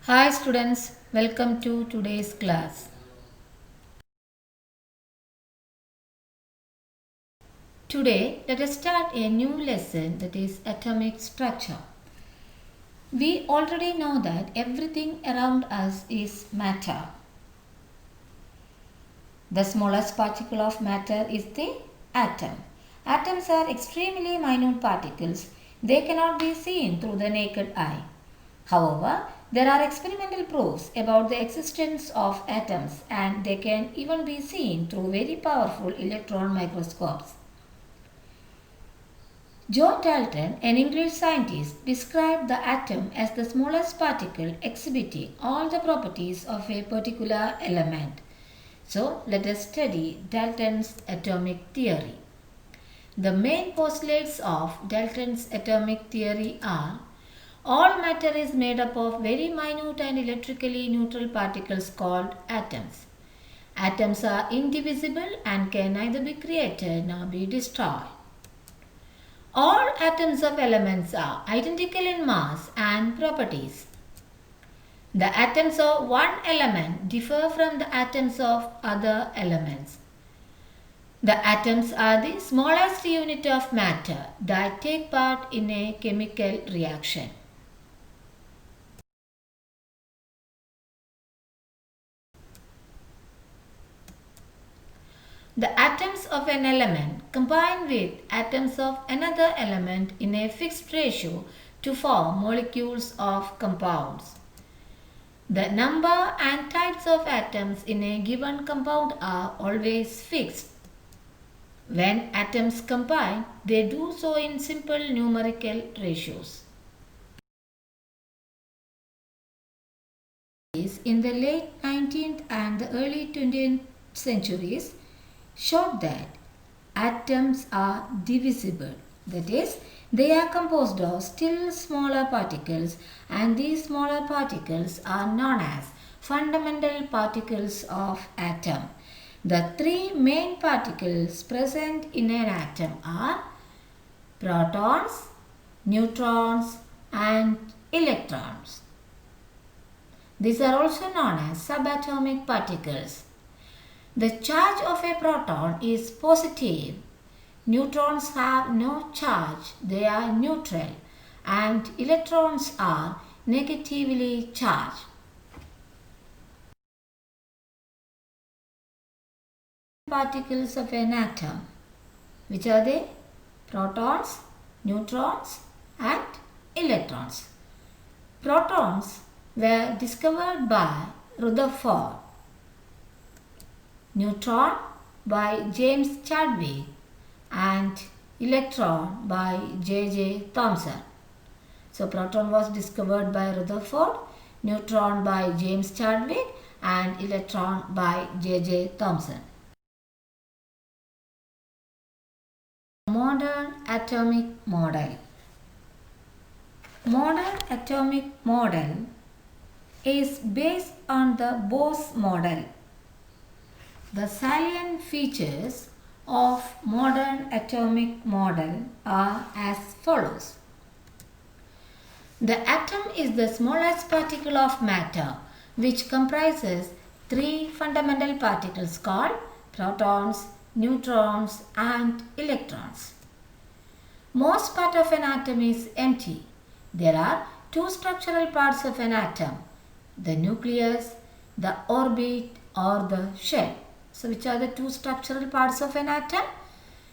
Hi students, welcome to today's class. Today let us start a new lesson, that is atomic structure. We already know that everything around us is matter. The smallest particle of matter is the atom. Atoms are extremely minute particles. They cannot be seen through the naked eye. However, there are experimental proofs about the existence of atoms, and they can even be seen through very powerful electron microscopes. John Dalton, an English scientist, described the atom as the smallest particle exhibiting all the properties of a particular element. So, let us study Dalton's atomic theory. The main postulates of Dalton's atomic theory are: all matter is made up of very minute and electrically neutral particles called atoms. Atoms are indivisible and can neither be created nor be destroyed. All atoms of elements are identical in mass and properties. The atoms of one element differ from the atoms of other elements. The atoms are the smallest unit of matter that take part in a chemical reaction. The atoms of an element combine with atoms of another element in a fixed ratio to form molecules of compounds. The number and types of atoms in a given compound are always fixed. When atoms combine, they do so in simple numerical ratios. In the late 19th and the early 20th centuries, showed that atoms are divisible. That is, they are composed of still smaller particles, and these smaller particles are known as fundamental particles of atom. The three main particles present in an atom are protons, neutrons, and electrons. These are also known as subatomic particles. The charge of a proton is positive. Neutrons have no charge, they are neutral, and electrons are negatively charged. Particles of an atom, which are they? Protons, neutrons, and electrons. Protons were discovered by Rutherford. Neutron by James Chadwick, and electron by J.J. Thomson. So proton was discovered by Rutherford, neutron by James Chadwick, and electron by J.J. Thomson. Modern atomic model. Modern atomic model is based on the Bose model. The salient features of modern atomic model are as follows. The atom is the smallest particle of matter, which comprises three fundamental particles called protons, neutrons, and electrons. Most part of an atom is empty. There are two structural parts of an atom: the nucleus, the orbit, or the shell. So, which are the two structural parts of an atom?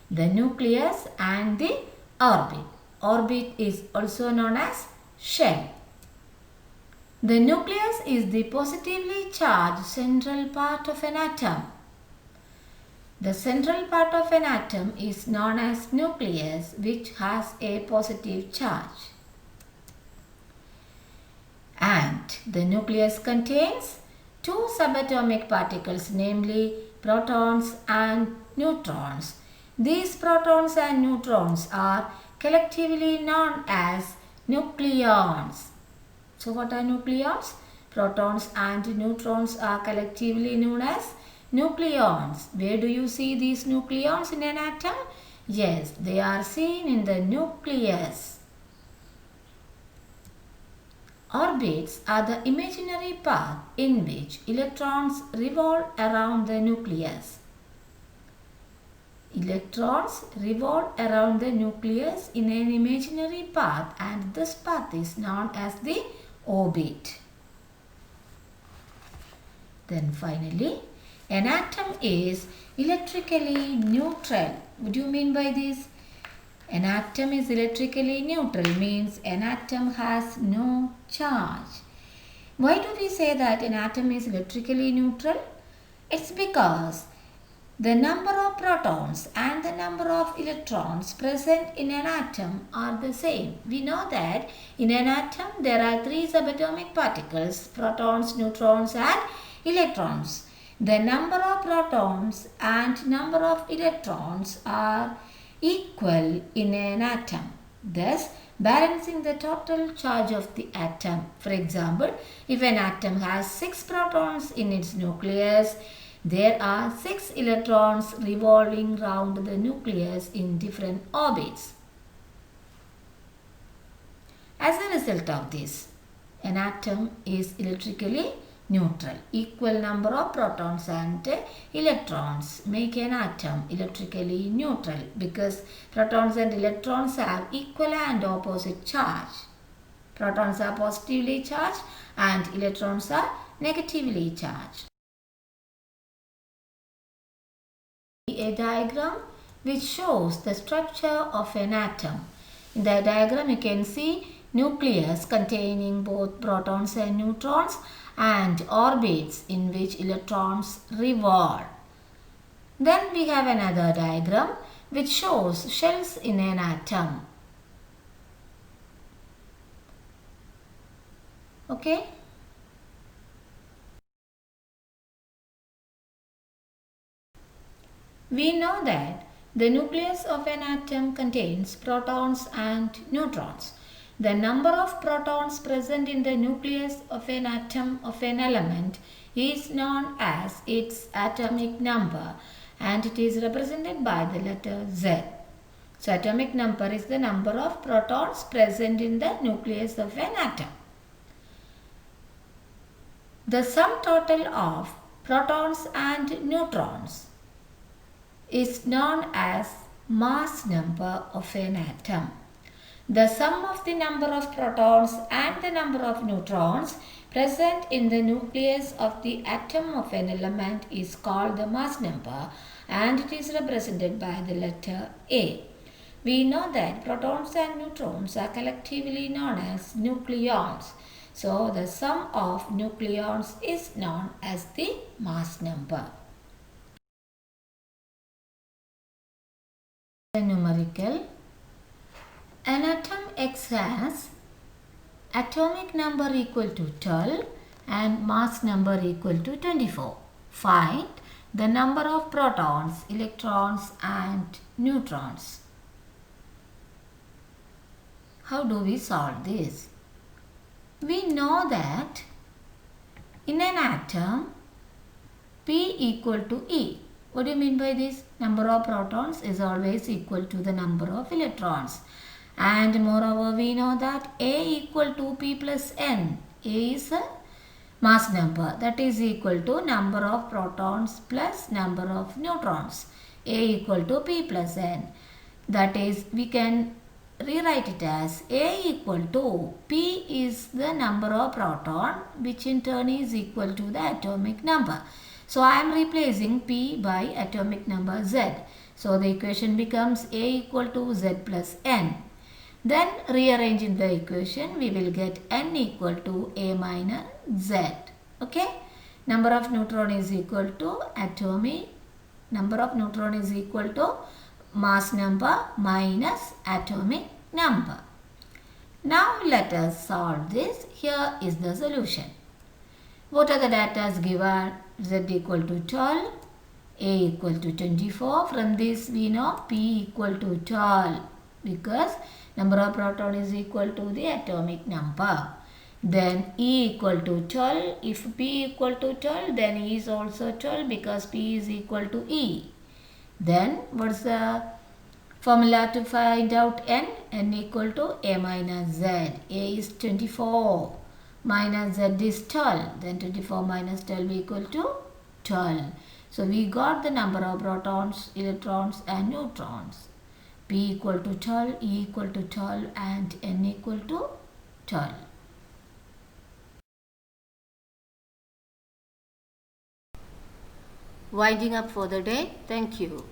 The nucleus and the orbit. Orbit is also known as shell. The nucleus is the positively charged central part of an atom. The central part of an atom is known as nucleus, which has a positive charge. And the nucleus contains two subatomic particles, namely protons and neutrons. These protons and neutrons are collectively known as nucleons. So what are nucleons? Protons and neutrons are collectively known as nucleons. Where do you see these nucleons in an atom? Yes, they are seen in the nucleus. Orbits are the imaginary path in which electrons revolve around the nucleus. Electrons revolve around the nucleus in an imaginary path, and this path is known as the orbit. Then finally, an atom is electrically neutral. What do you mean by this? An atom is electrically neutral means an atom has no charge. Why do we say that an atom is electrically neutral? It's because the number of protons and the number of electrons present in an atom are the same. We know that in an atom there are three subatomic particles: protons, neutrons and electrons. The number of protons and number of electrons are equal in an atom, thus balancing the total charge of the atom. For example, if an atom has 6 protons in its nucleus, there are 6 electrons revolving round the nucleus in different orbits. As a result of this, an atom is electrically neutral. Equal number of protons and electrons make an atom electrically neutral because protons and electrons have equal and opposite charge. Protons are positively charged and electrons are negatively charged. A diagram which shows the structure of an atom. In the diagram you can see nucleus containing both protons and neutrons and orbits in which electrons revolve. Then we have another diagram which shows shells in an atom. Okay. We know that the nucleus of an atom contains protons and neutrons. The number of protons present in the nucleus of an atom of an element is known as its atomic number, and it is represented by the letter Z. So, atomic number is the number of protons present in the nucleus of an atom. The sum total of protons and neutrons is known as mass number of an atom. The sum of the number of protons and the number of neutrons present in the nucleus of the atom of an element is called the mass number, and it is represented by the letter A. We know that protons and neutrons are collectively known as nucleons. So, the sum of nucleons is known as the mass number. The numerical. An atom X has atomic number equal to 12 and mass number equal to 24. Find the number of protons, electrons and neutrons. How do we solve this? We know that in an atom P equal to E. What do you mean by this? Number of protons is always equal to the number of electrons. And moreover, we know that A equal to P plus N. A is a mass number, that is equal to number of protons plus number of neutrons. A equal to P plus N. That is, we can rewrite it as A equal to P is the number of proton, which in turn is equal to the atomic number. So, I am replacing P by atomic number Z. So, the equation becomes A equal to Z plus N. Then rearranging the equation, we will get N equal to A minus Z. Okay. Number of neutron is equal to atomic. Number of neutron is equal to mass number minus atomic number. Now let us solve this. Here is the solution. What are the data given? Z equal to 12, A equal to 24. From this we know P equal to 12 because number of proton is equal to the atomic number. Then E equal to 12. If P equal to 12, then E is also 12 because P is equal to E. Then what's the formula to find out N? N equal to A minus Z. A is 24. minus z is 12. Then 24 minus 12 equal to 12. So we got the number of protons, electrons and neutrons. P equal to 12, E equal to 12 and N equal to 12. Winding up for the day. Thank you.